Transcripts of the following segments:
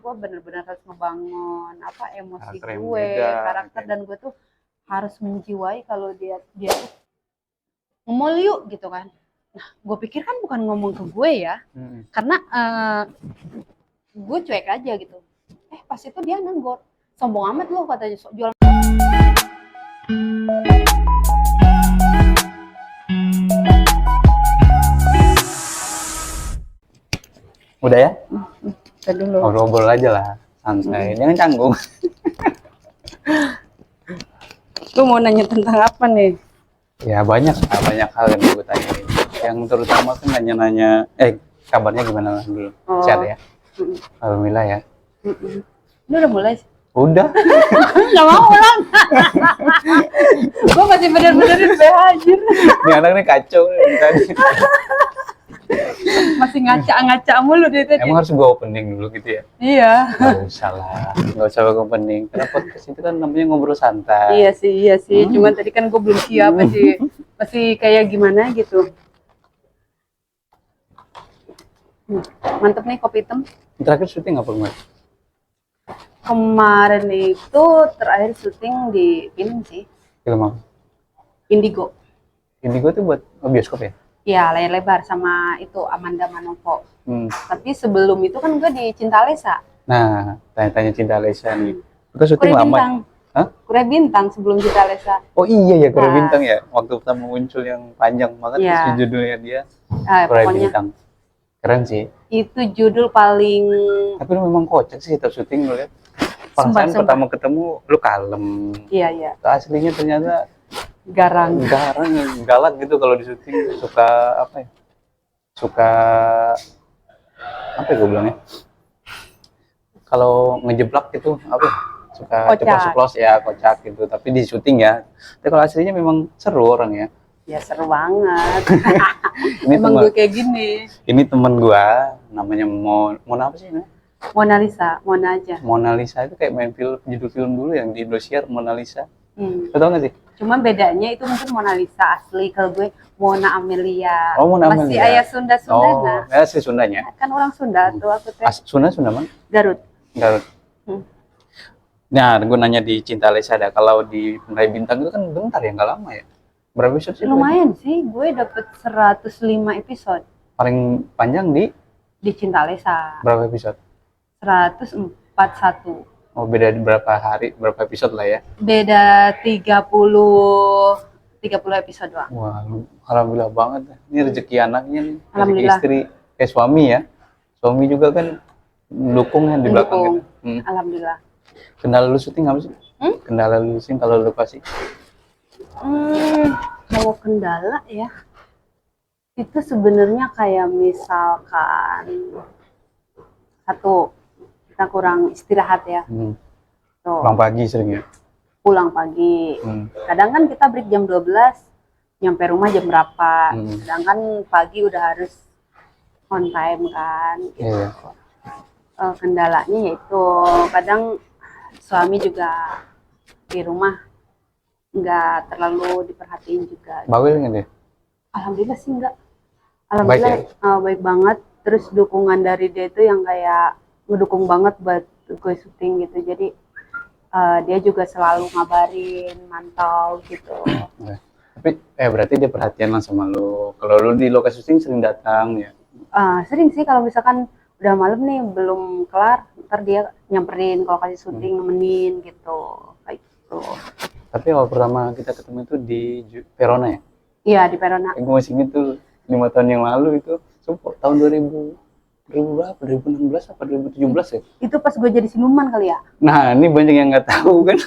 gue bener-bener harus ngebangun emosi Karakter yang gue, beda, karakter, gitu. dan gue tuh harus menjiwai kalau dia tuh ngomong yuk gitu kan. Nah, gue pikir kan bukan ngomong ke gue ya, karena gue cuek aja gitu. Pas itu dia nenggor, sombong amat lo katanya, jual. Udah ya? Tadi dulu. Ngobrol-ngobrol aja lah, santai. Jangan canggung. Lu mau nanya tentang apa nih? Ya banyak hal yang gue tanyain. Yang terutama kan nanya-nanya, kabarnya gimana dulu? Sehat ya? Alhamdulillah ya. Lu udah mulai? Udah. Gak mau ulang. Gue masih bener-benerin BH anjir. Ini anak nih kacau nih tadi. Masih ngaca mulu dia tadi. Emang harus gue opening dulu gitu ya? Iya. Gak usah lah, gak usah gue opening. Karena podcast itu kan namanya ngobrol santai. Iya sih. Cuman tadi kan gue belum siap, masih kayak gimana gitu. Mantep nih kopi hitam. Terakhir syuting apa kemarin? Kemarin itu terakhir syuting di film sih. Film apa? Indigo. Indigo tuh buat bioskop ya? Iya, layar lebar sama itu Amanda Manopo. Tapi sebelum itu kan gue di Cinta Lesa. Nah, tanya-tanya Cinta Lesa nih. Itu syuting Kure lama? Bintang. Hah? Kure Bintang sebelum Cinta Lesa. Oh iya ya, Kure Bintang ya. Waktu pertama muncul yang panjang banget, ya. Judulnya dia Kure Bintang. Keren sih. Itu judul paling. Tapi lu memang kocak sih setiap syuting lu lihat. Perasaan pertama ketemu lu kalem. Iya. Aslinya ternyata garang galak gitu kalau di syuting. Suka apa ya? Apa ya gue bilangnya? Kalau ngejeblak gitu apa? Suka ceplos-ceplos ya, kocak gitu. Tapi di syuting ya. Tapi kalau aslinya memang seru orang ya. Ya seru banget. Emang gue kayak gini. Ini temen gue, namanya Mona apa sih namanya? Mona Lisa, Mona aja. Mona Lisa itu kayak main judul film dulu yang di Indosiar, Mona Lisa. Lo tau gak sih? Cuman bedanya itu mungkin Mona Lisa asli, kalau gue Mona Amelia. Oh, Mona Amelia. Masih ayah Sunda-Sundana. Oh, ya si Sundanya. Kan orang Sunda tuh aku teh. Sunda mana? Garut. Nah, gue nanya di Cinta Lesa ada. Kalau di Meraih Bintang itu kan bentar ya, nggak lama ya? Berapa episode sih? Lumayan sih, gue dapet 105 episode. Paling panjang di Cinta Lesa. Berapa episode? 141. Oh, beda berapa hari, berapa episode lah ya? Beda 30 episode doang. Wah, alhamdulillah banget. Ini rezeki anaknya nih. Rezeki istri, suami ya. Suami juga kan mendukung di belakang gitu. Alhamdulillah. Kendala lu syuting apa sih? Kendala lu syuting kalau lu kasih? Kalau kendala ya, itu sebenarnya kayak misalkan satu, kita kurang istirahat ya. Pulang pagi sering ya? Pulang pagi. Kadang kan kita break jam 12, nyampe rumah jam berapa. Sedangkan pagi udah harus on time kan. Gitu. Kendalanya yaitu kadang suami juga di rumah nggak terlalu diperhatiin juga. Bawel nggak deh? Alhamdulillah sih enggak. Alhamdulillah baik banget. Terus dukungan dari dia itu yang kayak ngedukung banget buat gue syuting gitu. Jadi dia juga selalu ngabarin, mantau gitu. Tapi berarti dia perhatian lah sama lo. Kalau lo di lokasi syuting sering datang ya? Sering sih, kalau misalkan udah malam nih belum kelar, ntar dia nyamperin kalau kasih syuting, nemenin gitu, kayak gitu. Tapi awal pertama kita ketemu itu di Verona ya? Iya, di Verona. Gue masih inget tuh 5 tahun yang lalu itu, tahun 2000 berapa? 2016 apa 2017 ya? Itu pas gue jadi siluman kali ya? Nah, ini banyak yang nggak tahu kan.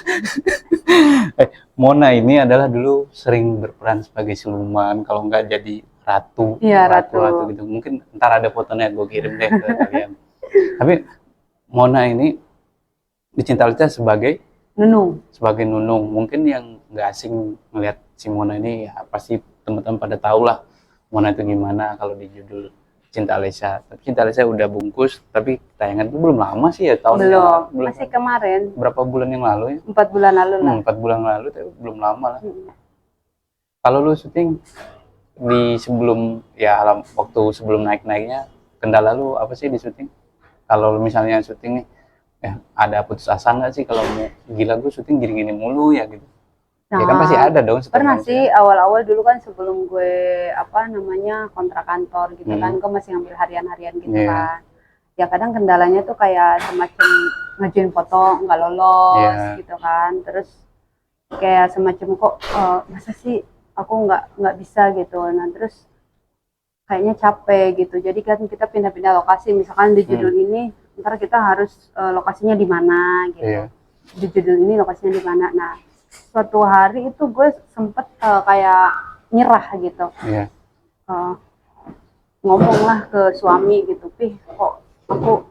Mona ini adalah dulu sering berperan sebagai siluman, kalau nggak jadi ratu. Iya, ratu gitu. Mungkin ntar ada fotonya gue kirim deh ke kalian. Tapi Mona ini di Cinta Lesa sebagai Nunung. Mungkin yang nggak asing ngelihat si Mona ini ya pasti teman-teman pada tahu lah Mona itu gimana kalau di judul Cinta Lesa. Tapi Cinta Lesa udah bungkus, tapi tayangan itu belum lama sih ya, tahun belum masih kemarin. Berapa bulan yang lalu ya? 4 bulan lalu lah. 4 bulan lalu, tapi belum lama lah. Kalau lu syuting di sebelum waktu sebelum naik-naiknya, kendala lu apa sih di syuting? Kalau misalnya syuting nih ada putus asa nggak sih kalau mau gila gue syuting gini-gini mulu ya gitu. Ya kan Nah, pasti ada dong setiap pernah manusia. sih awal-awal dulu kan sebelum gue kontrak kantor gitu kan, gue masih ngambil harian-harian gitu Iya. kan. Ya kadang kendalanya tuh kayak semacam ngajuin foto nggak lolos Iya. gitu kan. Terus kayak semacam kok masa sih aku nggak bisa gitu. Nah terus kayaknya capek gitu. Jadi kan kita pindah-pindah lokasi. Misalkan di judul ini, ntar kita harus lokasinya di mana gitu. Iya. Di judul ini lokasinya di mana. Nah suatu hari itu gue sempet kayak nyerah gitu. Iya. Ngomong lah ke suami gitu, Pih kok aku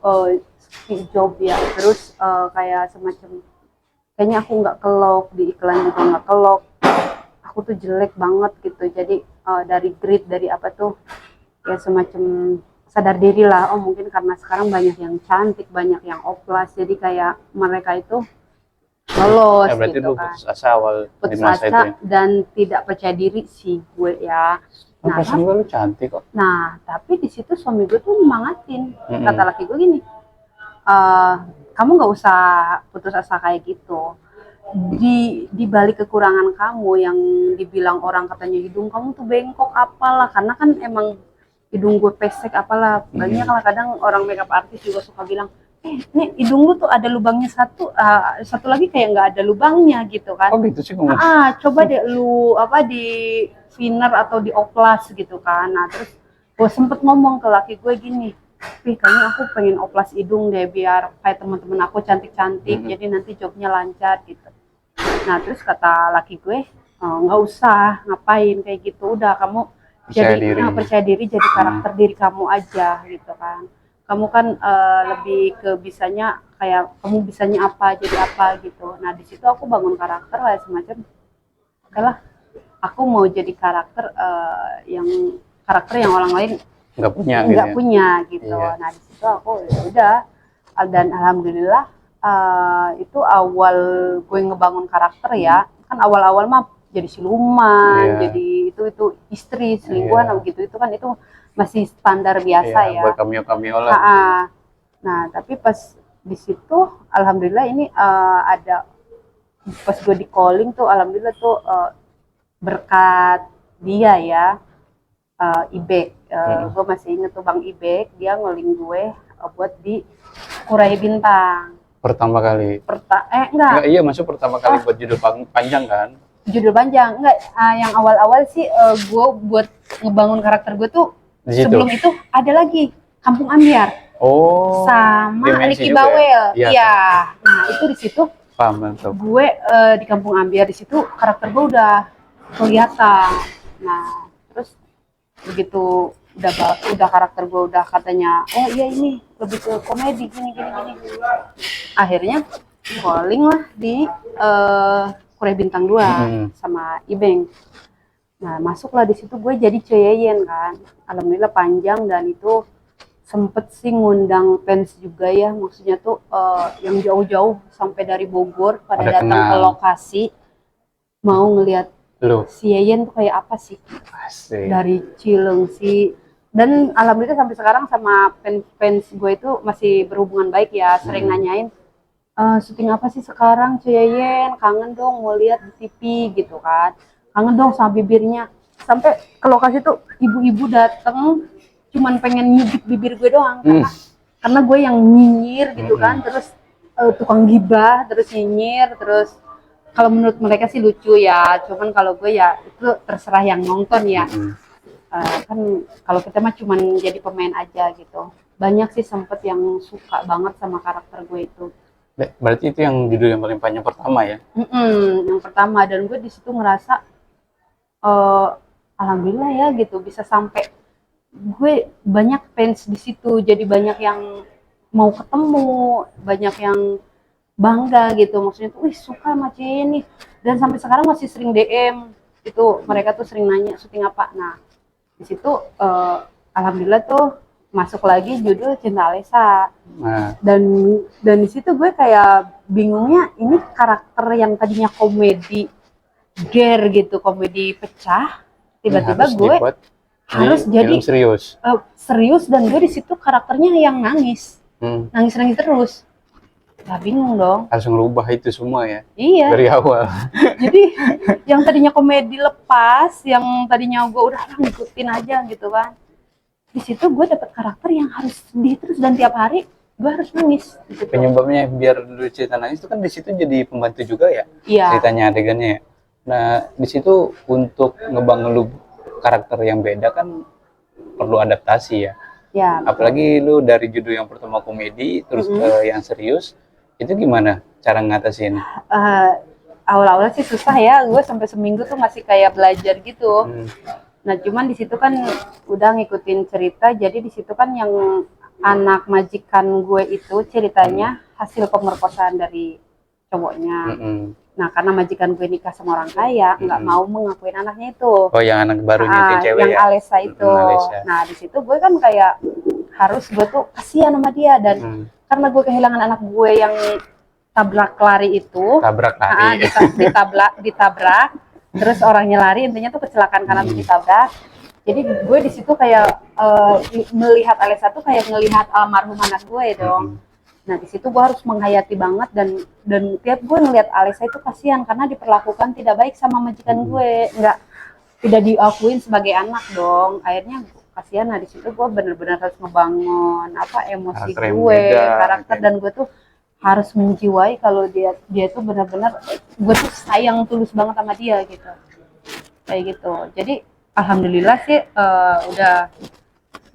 job ya. Terus kayak semacam kayaknya aku nggak kelok di iklan juga nggak kelok. Aku tuh jelek banget gitu. Jadi dari grid dari apa tuh kayak semacam sadar diri lah. Oh mungkin karena sekarang banyak yang cantik, banyak yang oplas. Jadi kayak mereka itu lolos Berarti gitu lu kan. putus asa awal di Putus masa itu asa ya. dan tidak percaya diri sih gue ya. Nah, Perasaan gue lu cantik kok. Nah, tapi di situ suami gue tuh nyemangatin. Kata laki gue gini, kamu nggak usah putus asa kayak gitu. Di balik kekurangan kamu yang dibilang orang katanya hidung kamu tuh bengkok apalah, karena kan emang hidung gue pesek apalah. Banyak lah kadang orang makeup artist juga suka bilang, nih hidung lu tuh ada lubangnya satu lagi kayak nggak ada lubangnya gitu kan. Oh gitu sih ngomong. Coba deh lu di thinner atau di oplas gitu kan. Nah terus gue sempet ngomong ke laki gue gini, Pih kayaknya aku pengen oplas hidung deh biar kayak teman-teman aku cantik-cantik, jadi nanti jobnya lancar gitu. Nah terus kata laki gue, nggak usah ngapain kayak gitu, udah kamu percaya diri jadi karakter diri kamu aja gitu kan. Kamu kan lebih ke bisanya kayak kamu bisanya apa jadi apa gitu. Nah di situ aku bangun karakter kayak semacam oke lah aku mau jadi karakter yang orang lain nggak punya gitu. Iya. Nah di situ aku ya udah, dan alhamdulillah itu awal gue ngebangun karakter ya. Kan awal-awal mah jadi siluman, jadi itu istri selingkuhan begitu itu kan itu masih standar biasa ya. Buat cameo lah. Nah tapi pas di situ alhamdulillah ini ada pas gue di calling tuh alhamdulillah tuh berkat dia ya, Ibek, gue masih inget tuh Bang Ibek, dia ngeling gue buat di Kurai Bintang. Pertama kali. Enggak. Iya masuk pertama kali buat judul panjang kan? Judul panjang enggak, yang awal-awal sih gue buat ngebangun karakter gue tuh sebelum itu ada lagi Kampung Ambyar. Oh. Sama Ricky Bawel. Iya. Nah itu di situ. Paham. Gue di Kampung Ambyar di situ karakter gue udah kelihatan. Nah terus begitu udah karakter gue udah katanya iya ini lebih ke komedi gini. Akhirnya calling lah di Kurai Bintang 2 sama Ibeng. Nah masuklah di situ gue jadi Ceyeyen kan. Alhamdulillah panjang dan itu sempet sih ngundang fans juga ya, maksudnya tuh yang jauh-jauh sampai dari Bogor pada datang ke lokasi mau ngelihat si Yeyen tuh kayak apa sih. Asik. Dari Cilengsi. Dan alhamdulillah sampai sekarang sama fans gue itu masih berhubungan baik ya, sering nanyain syuting apa sih sekarang Ceyeyen, kangen dong mau lihat di TV gitu kan, kangen dong sama bibirnya. Sampai ke lokasi tuh ibu-ibu dateng cuman pengen nyubit bibir gue doang karena gue yang nyinyir gitu kan, terus tukang gibah terus nyinyir, terus kalau menurut mereka sih lucu ya, cuman kalau gue ya itu terserah yang nonton ya. Kan kalau kita mah cuman jadi pemain aja gitu. Banyak sih sempet yang suka banget sama karakter gue itu. Berarti itu yang judul yang paling panjang pertama ya? Yang pertama, dan gue di situ ngerasa alhamdulillah ya gitu bisa sampai gue banyak fans di situ, jadi banyak yang mau ketemu, banyak yang bangga gitu, maksudnya tuh, wih suka sama Cici, dan sampai sekarang masih sering DM itu, mereka tuh sering nanya syuting apa. Nah di situ alhamdulillah tuh masuk lagi judul Cinta Alesya. Dan di situ gue kayak bingungnya, ini karakter yang tadinya komedi ger gitu, komedi pecah, tiba-tiba gue harus jadi serius, dan gue di situ karakternya yang nangis terus. Lah bingung dong. Harus ngerubah itu semua ya Iya. dari awal. Jadi yang tadinya komedi lepas, yang tadinya gue udah ngikutin aja gitu kan. Di situ gue dapet karakter yang harus sedih terus dan tiap hari gue harus nangis. Gitu. Penyebabnya biar dulu cerita nangis itu kan di situ jadi pembantu juga ya. Iya. Ceritanya adegannya ya. Nah di situ untuk ngebangun lu karakter yang beda kan perlu adaptasi ya. Ya. Apalagi lu dari judul yang pertama komedi terus yang serius, itu gimana cara ngatasin? Awal-awal sih susah ya, gue sampai seminggu tuh masih kayak belajar gitu. Nah cuman di situ kan udah ngikutin cerita, jadi di situ kan yang anak majikan gue itu ceritanya hasil pemerkosaan dari cowoknya. Nah karena majikan gue nikah sama orang kaya, nggak mau mengakuin anaknya itu. Oh yang anak barunya itu yang cewek yang ya? Alessa itu. Alessa. Nah di situ gue kan kayak harus gue tuh kasihan sama dia dan karena gue kehilangan anak gue yang tabrak lari itu. Tabrak lari. Ditabrak. Terus orangnya lari, intinya tuh kecelakaan karena ditabrak. Jadi gue di situ kayak melihat Alessa tuh kayak ngelihat almarhum anak gue dong. Nah di situ gue harus menghayati banget dan tiap gue ngelihat Alessa itu kasihan karena diperlakukan tidak baik sama majikan gue, tidak diakuin sebagai anak dong. Akhirnya kasihan. Nah di situ gue benar-benar harus ngebangun emosi gue, karakter dan gue tuh harus menjiwai kalau dia tuh benar-benar gue tuh sayang tulus banget sama dia gitu, kayak gitu. Jadi alhamdulillah sih udah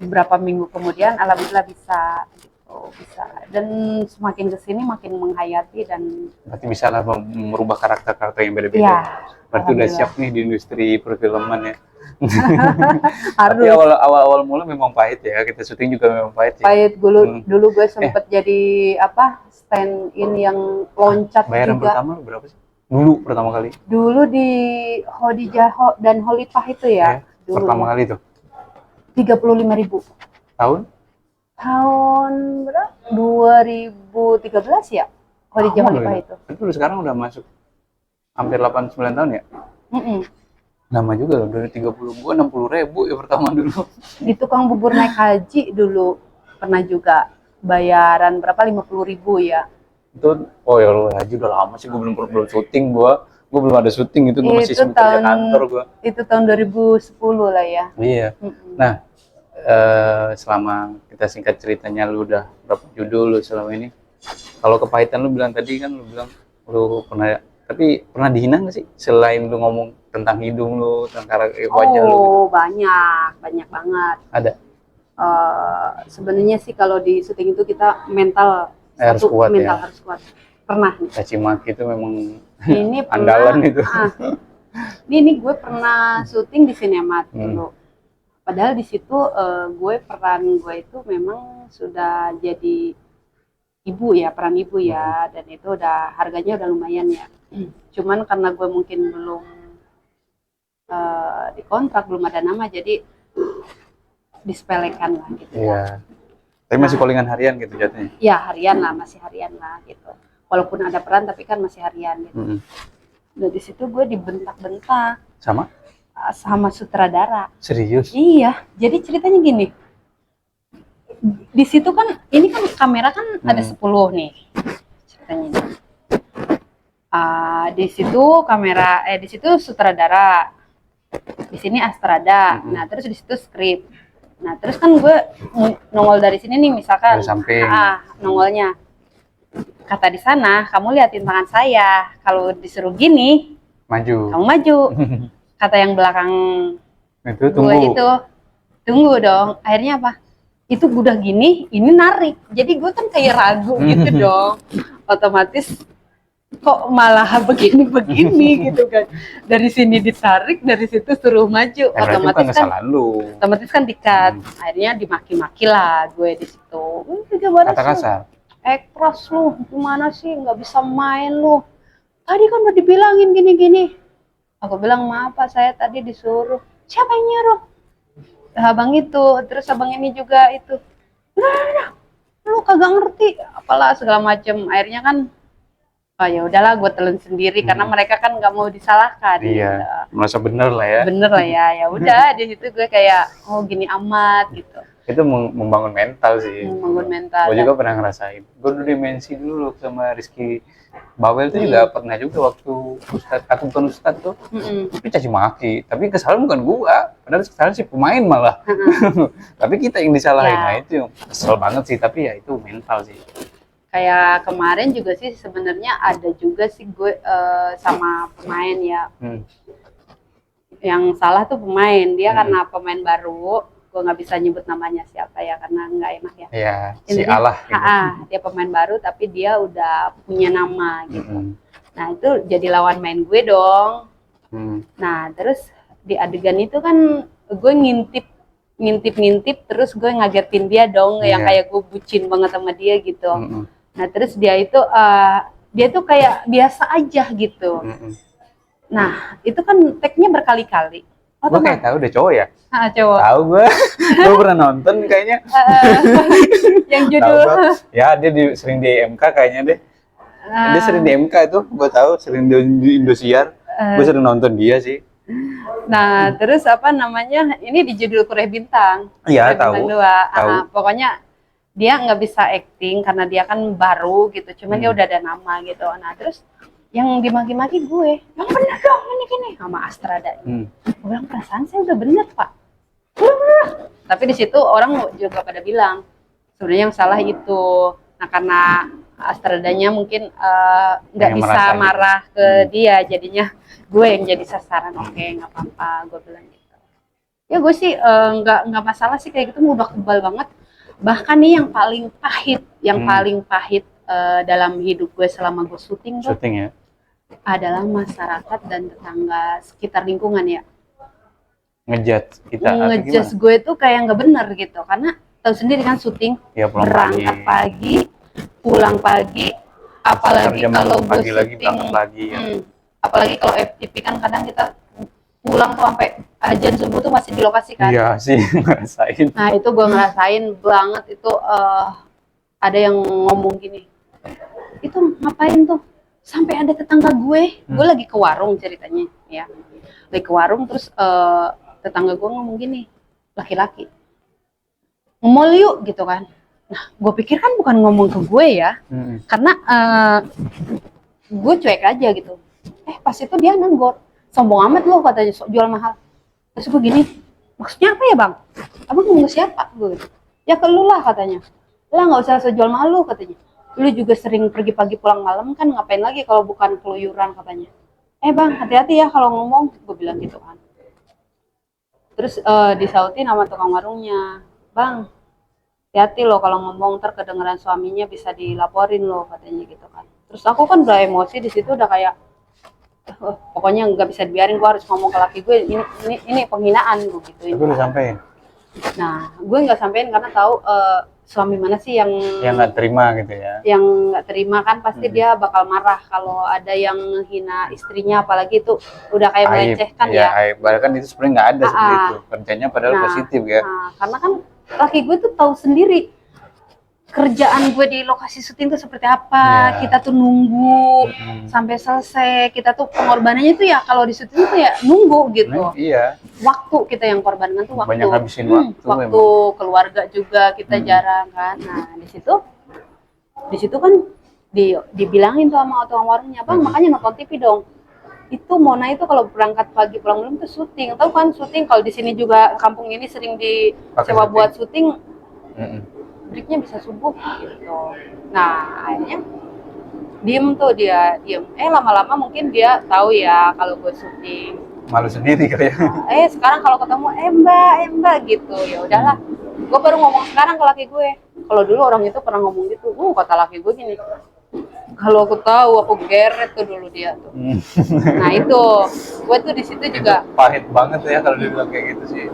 beberapa minggu kemudian alhamdulillah bisa dan semakin kesini makin menghayati dan berarti bisa lah merubah karakter-karakter yang beda-beda. Ya, berarti udah siap nih di industri perfilman ya. Tapi awal mula memang pahit ya, kita syuting juga memang pahit ya. Pahit dulu gue sempet jadi stand in yang loncat bayaran juga. Pertama berapa sih? Dulu pertama kali? Dulu di Khadijah dan Holipah itu ya. Dulu pertama kali tuh? 35.000. Tahun berapa? 2013 ya? Khadijah Holipah itu. Itu sekarang udah masuk hampir 8-9 tahun ya? Lama juga loh, dari 30 gua 60.000 ya pertama dulu. Di tukang bubur naik haji dulu pernah juga bayaran berapa 50.000 ya. Itu ya lo haji udah lama sih, gua belum syuting, gua belum ada syuting itu, gua masih sibuk kerja kantor gua. Itu tahun 2010 lah ya. Iya. Nah, selama kita singkat ceritanya lu udah berapa judul lu selama ini? Kalau kepahitan lu bilang tadi kan lu bilang lu pernah dihina nggak sih selain lu ngomong tentang hidung lu, tentang wajah lu? Oh, banyak banget. Ada. Sebenarnya sih kalau di syuting itu kita mental harus kuat. Pernah nih. Caci maki itu memang ini andalan itu. Ini gue pernah syuting di Sinemat dulu. Padahal di situ peran gue itu memang sudah jadi peran ibu ya, dan itu udah harganya udah lumayan ya. Cuman karena gue mungkin belum dikontrak, belum ada nama, jadi disepelekan lah gitu ya. Tapi masih callingan harian gitu jatuhnya? Ya harian lah, masih harian lah gitu. Walaupun ada peran tapi kan masih harian gitu. Nah di situ gue dibentak-bentak. Sama sutradara. Serius? Iya, jadi ceritanya gini. Di situ kan, ini kan kamera kan ada 10 nih ceritanya. Di situ kamera, di situ sutradara, di sini Astrada. Nah terus di situ skrip. Nah terus kan gue nongol dari sini nih misalkan. Dari samping. Nongolnya. Kata di sana, kamu liatin tangan saya. Kalau disuruh gini, kamu maju. Kata yang belakang itu tunggu dong. Akhirnya apa? Itu udah gini, ini narik. Jadi gue kan kayak ragu gitu dong. Otomatis kok malah begini gitu kan. Dari sini ditarik, dari situ suruh maju. Otomatis kan di-cut. Akhirnya dimaki-maki lah gue di situ. Kata kasar. Keras lu, gimana sih nggak bisa main lu? Tadi kan udah dibilangin gini-gini. Aku bilang maaf Pak, saya tadi disuruh. Siapa yang nyuruh? Abang itu, terus abang ini juga itu. Udah, lu kagak ngerti, apalah segala macem. Akhirnya kan, ya udahlah, gue telan sendiri karena mereka kan nggak mau disalahkan. Iya, merasa bener lah ya. Bener lah ya, ya udah di situ gue kayak gini amat gitu. itu membangun mental sih. Membangun mental. Gue juga pernah ngerasain. Gue dulu dimensi dulu sama Rizky Bawel tuh juga pernah juga waktu Ustadz, aku bukan Ustadz tuh, tapi caci maki. Tapi kesalahan bukan gua, padahal kesalahan si pemain malah. Tapi kita yang disalahin, nah itu kesel banget sih. Tapi ya itu mental sih. Kayak kemarin juga sih sebenarnya ada juga sih gue sama pemain ya. Yang salah tuh pemain, dia karena pemain baru. Gue nggak bisa nyebut namanya siapa ya karena nggak enak ya. Iya, si Allah. Gitu. Dia pemain baru tapi dia udah punya nama gitu. Nah itu jadi lawan main gue dong. Nah terus di adegan itu kan gue ngintip terus gue ngagetin dia dong, yang kayak gue bucin banget sama dia gitu. Nah terus dia tuh kayak biasa aja gitu. Nah itu kan tag-nya berkali-kali. Gue kayak tahu deh cowok ya. Cowok. Tahu gue pernah nonton kayaknya. Yang judul. Ya dia sering di MK kayaknya deh. Dia sering di MK itu, gue tahu sering di Indosiar. Gue sering nonton dia sih. Nah terus apa namanya? Ini di judul Kuliah Bintang. Iya tahu. Pokoknya dia nggak bisa acting karena dia kan baru gitu. Cuman dia udah ada nama gitu. Nah terus yang dimaki-maki gue, yang bener dong ini gini sama Astrada. Gue bilang perasaan saya udah bener pak. Tapi di situ orang juga pada bilang sebenarnya yang salah itu. Nah karena Astradanya mungkin nggak bisa marah ke dia, jadinya gue yang jadi sasaran. Oke, nggak apa-apa, gue bilang gitu. Ya gue sih nggak masalah sih kayak gitu, udah kebal banget. Bahkan nih yang paling pahit dalam hidup gue selama gue syuting tuh. Ya? Adalah masyarakat dan tetangga sekitar lingkungan ya. Ngejudge kita. Ngejudge gue tuh kayak nggak bener gitu, karena tahu sendiri kan syuting ya, berangkat pagi, pulang pagi, apalagi kalau gue syuting pagi, ya. Apalagi kalau FTP kan kadang kita pulang tuh sampai azan subuh tuh masih di lokasi kan. Iya sih ngerasain. Nah itu gue ngerasain banget itu. Ada yang ngomong gini, itu ngapain tuh? Sampai ada tetangga gue lagi ke warung ceritanya ya, lagi ke warung terus tetangga gue ngomong gini, laki-laki, nge-mall yuk gitu kan. Nah gue pikir kan bukan ngomong ke gue ya, karena gue cuek aja gitu. Pas itu dia nenggor, sombong amat lo katanya, jual mahal. Terus gue gini, maksudnya apa ya bang? Abang ngomong ke siapa? Gue gitu. Ya ke lu lah katanya. Lah nggak usah sejual mahal lu katanya. Lu juga sering pergi pagi pulang malam kan, ngapain lagi kalau bukan keluyuran katanya. Bang hati-hati ya kalau ngomong, gue bilang gitu kan. Terus disautin sama tukang warungnya, bang hati-hati lo kalau ngomong ntar kedengeran suaminya bisa dilaporin lo katanya gitu kan. Terus aku kan udah emosi di situ, udah kayak pokoknya nggak bisa dibiarin, gue harus ngomong ke laki gue, ini penghinaan gue gitu. Tapi lu sampein? Nah gue nggak sampein karena tahu suami mana sih yang nggak terima gitu ya, yang nggak terima kan pasti dia bakal marah kalau ada yang hina istrinya, apalagi itu udah kayak melecehkan ya. Aib. Bahkan itu sebenarnya nggak ada seperti itu kerjanya, padahal positif ya. Karena kan laki gue tuh tahu sendiri kerjaan gue di lokasi syuting tuh seperti apa. Kita tuh nunggu sampai selesai, kita tuh pengorbanannya tuh ya kalau di syuting tuh ya nunggu gitu. Waktu kita yang korbankan tuh waktu. Banyak habisin waktu keluarga juga kita jarang kan. Nah di situ kan dibilangin tuh sama tukang warungnya, bang makanya nonton TV dong. Itu Mona itu kalau berangkat pagi pulang malam tuh syuting. Tahu kan syuting kalau di sini juga kampung ini sering disewa buat syuting. Breaknya bisa subuh gitu. Nah akhirnya diem. Lama-lama mungkin dia tahu ya kalau gue syuting. Malu sendiri kali ya. Sekarang kalau ketemu mbak gitu, ya udahlah. Gue baru ngomong sekarang ke laki gue. Kalau dulu orang itu pernah ngomong gitu, kata laki gue gini, kalau aku tahu aku geret tuh dulu dia tuh. Nah itu gue tuh di situ juga pahit banget ya kalau dia bilang kayak gitu sih.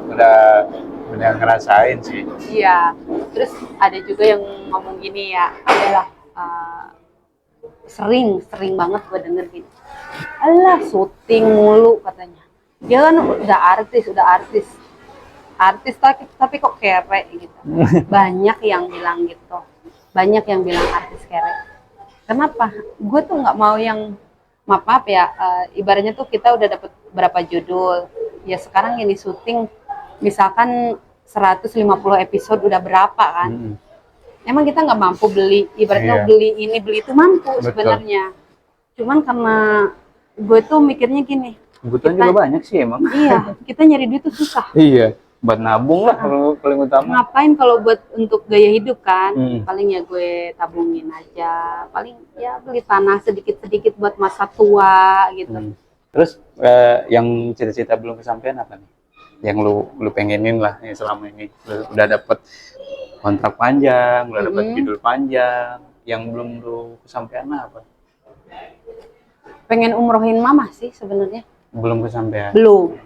Udah ngerasain sih. Iya. Terus ada juga yang ngomong gini ya, adalah sering banget gue denger gini, alah syuting mulu katanya. Dia kan udah artis tapi kok kere gitu. Banyak yang bilang gitu, banyak yang bilang artis kere. Kenapa? Gue tuh nggak mau yang maaf ya, ibaratnya tuh kita udah dapet berapa judul ya, sekarang ini syuting misalkan 150 episode udah berapa kan. Emang kita nggak mampu beli, ibaratnya beli ini beli itu mampu sebenarnya. Cuman karena gue tuh mikirnya gini, kebutuhan juga banyak sih emang. Iya, kita nyari duit tuh susah. Iya, buat nabung lah kalau paling utama. Ngapain kalau buat untuk gaya hidup kan? Paling ya gue tabungin aja. Paling ya beli tanah sedikit-sedikit buat masa tua gitu. Terus yang cita-cita belum kesampaian apa nih? Yang lu pengenin lah yang selama ini. Lu udah dapet kontrak panjang, udah dapet judul panjang. Yang belum lu kesampaian apa? Pengen umrohin mama sih sebenarnya. Belum kesampaian? Belum.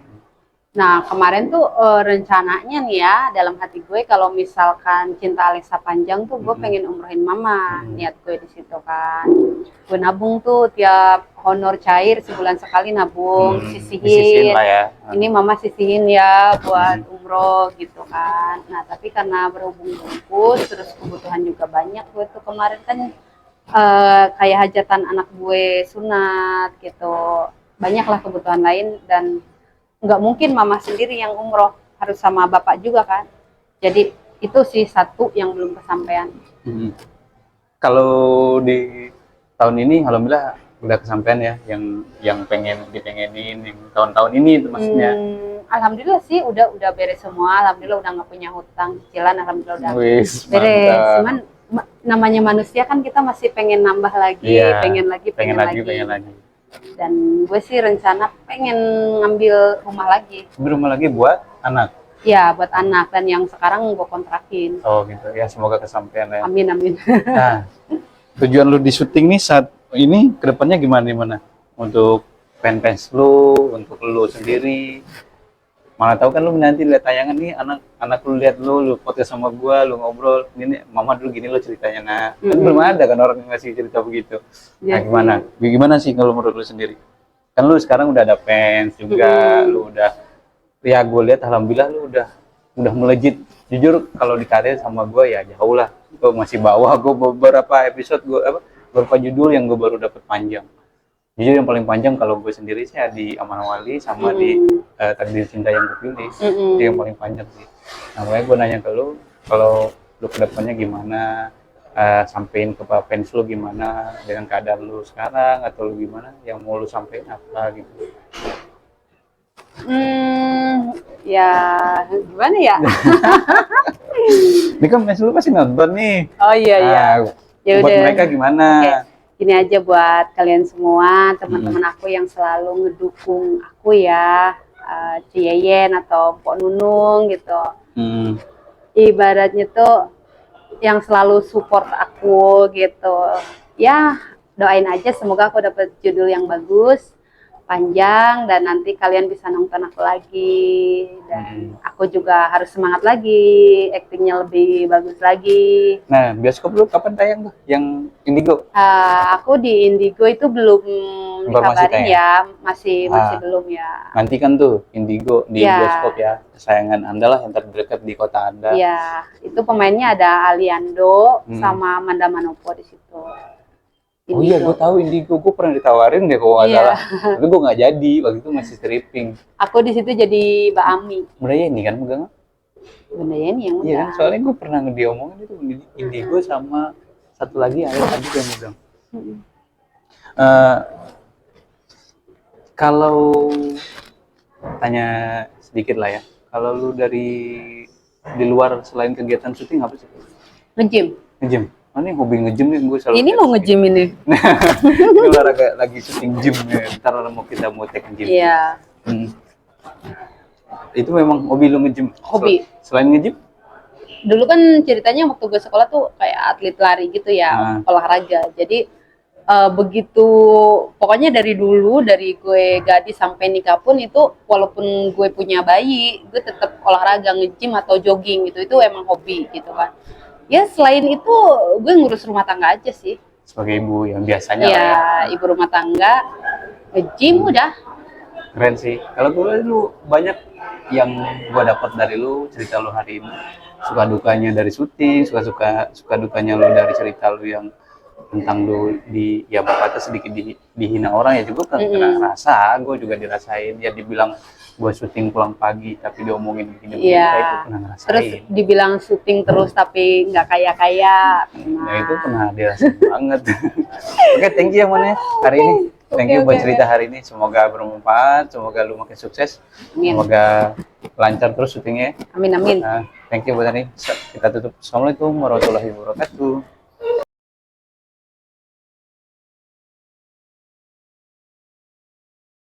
Nah, kemarin tuh rencananya nih ya, dalam hati gue kalau misalkan cinta Alesa panjang tuh gue pengen umrohin mama, niat gue di situ kan. Gue nabung tuh tiap honor cair sebulan sekali nabung, sisihin lah ya. Ini mama sisihin ya buat umroh gitu kan. Nah, tapi karena berhubung bungkus, terus kebutuhan juga banyak gue tuh kemarin kan kayak hajatan anak gue sunat gitu. Banyaklah kebutuhan lain dan nggak mungkin mama sendiri yang umroh, harus sama bapak juga kan. Jadi itu sih satu yang belum kesampaian. Kalau di tahun ini alhamdulillah udah kesampaian ya, yang dipengenin yang tahun-tahun ini itu maksudnya. Alhamdulillah sih udah beres semua, alhamdulillah udah nggak punya hutang cicilan, alhamdulillah udah beres. Mantap. Cuman namanya manusia kan kita masih pengen nambah lagi, pengen lagi. Dan gue sih rencana pengen ngambil rumah lagi. Rumah lagi buat anak? Ya, buat anak. Dan yang sekarang gue kontrakin. Oh gitu, ya semoga kesampaian ya. Amin. Nah, tujuan lu di syuting nih saat ini kedepannya gimana? Untuk fans lu, untuk lu sendiri. Mana tahu kan lu nanti lihat tayangan nih, anak lu lihat lu podcast sama gua, lu ngobrol, ini mama dulu gini lo ceritanya. Nah, kan belum ada kan orang yang ngasih cerita begitu. Nah, gimana sih kalau menurut lu sendiri? Kan lu sekarang udah ada fans juga, lu udah, ya gue lihat alhamdulillah lu udah melejit. Jujur kalau di karir sama gua ya jauh lah, gue masih bawah. Gue beberapa episode beberapa judul yang gue baru dapat panjang. Jujur yang paling panjang kalau gue sendiri sih di Amanah Wali sama di Takdir Cinta Yang Kupilih. Itu yang paling panjang sih. Nah, makanya gue nanya ke lu, kalau lu kedepannya gimana, sampein ke fans lu gimana dengan keadaan lu sekarang, atau lu gimana yang mau lu sampein apa gitu? Ya gimana ya? Ini kan fans lu pasti nonton nih. Oh iya. Ya buat mereka gimana? Gini aja buat kalian semua, teman-teman aku yang selalu ngedukung aku ya, Ciyeyen atau Pok Nunung gitu. Ibaratnya tuh yang selalu support aku gitu. Ya doain aja semoga aku dapat judul yang bagus, panjang, dan nanti kalian bisa nonton aku lagi. Dan aku juga harus semangat lagi, aktingnya lebih bagus lagi. Nah, bioskop lu kapan tayang tuh? Yang Indigo? Aku di Indigo itu belum dikabarin ya, masih belum ya. Nanti kan tuh Indigo di bioskop ya, kesayangan Anda lah yang terdekat di kota Anda. Iya, itu pemainnya ada Aliando sama Amanda Manopo di situ. Indigo. Oh iya, gue tahu Indigo, gue pernah ditawarin deh kalau nggak salah, tapi gue nggak jadi, waktu itu masih stripping. Aku di situ jadi Mbak Ami. Bunda Yeni kan megang? Bunda Yeni yang megang. Iya, soalnya gue pernah diomongin itu Indigo sama satu lagi Ayah tadi yang megang. Kalau tanya sedikit lah ya, kalau lu di luar selain kegiatan syuting apa sih? Nge-gym. Oh, ini hobi nge-gym nih gue selalu. Ini mau nge-gym ini. Ini olahraga lagi syuting gym ya. Ntar mau take gym. Iya. Itu memang hobi lu nge-gym? Hobi. Selain nge-gym? Dulu kan ceritanya waktu gue sekolah tuh kayak atlet lari gitu ya, olahraga. Jadi begitu, pokoknya dari dulu, dari gue gadis sampai nikah pun itu, walaupun gue punya bayi, gue tetap olahraga, nge-gym atau jogging gitu. Itu emang hobi gitu kan. Ya selain itu gue ngurus rumah tangga aja sih. Sebagai ibu yang biasanya ya, lah ya. Ibu rumah tangga, nge-gym udah. Keren sih. Kalau gue lu banyak yang gue dapat dari lu, cerita lu hari ini. Suka dukanya dari syuting, suka dukanya lu dari cerita lu yang tentang di ya berkata sedikit dihina orang ya juga kan kena rasa, gue juga dirasain ya, dibilang gue syuting pulang pagi tapi diomongin begini begini, itu pernah ngerasain. Terus dibilang syuting terus tapi nggak kaya ya itu pernah dirasain banget. Oke, thank you ya Mona hari ini, thank you buat cerita hari ini, semoga bermanfaat, semoga lu makin sukses, semoga lancar terus syutingnya. Amin. Thank you buat hari ini, kita tutup. Assalamualaikum warahmatullahi wabarakatuh.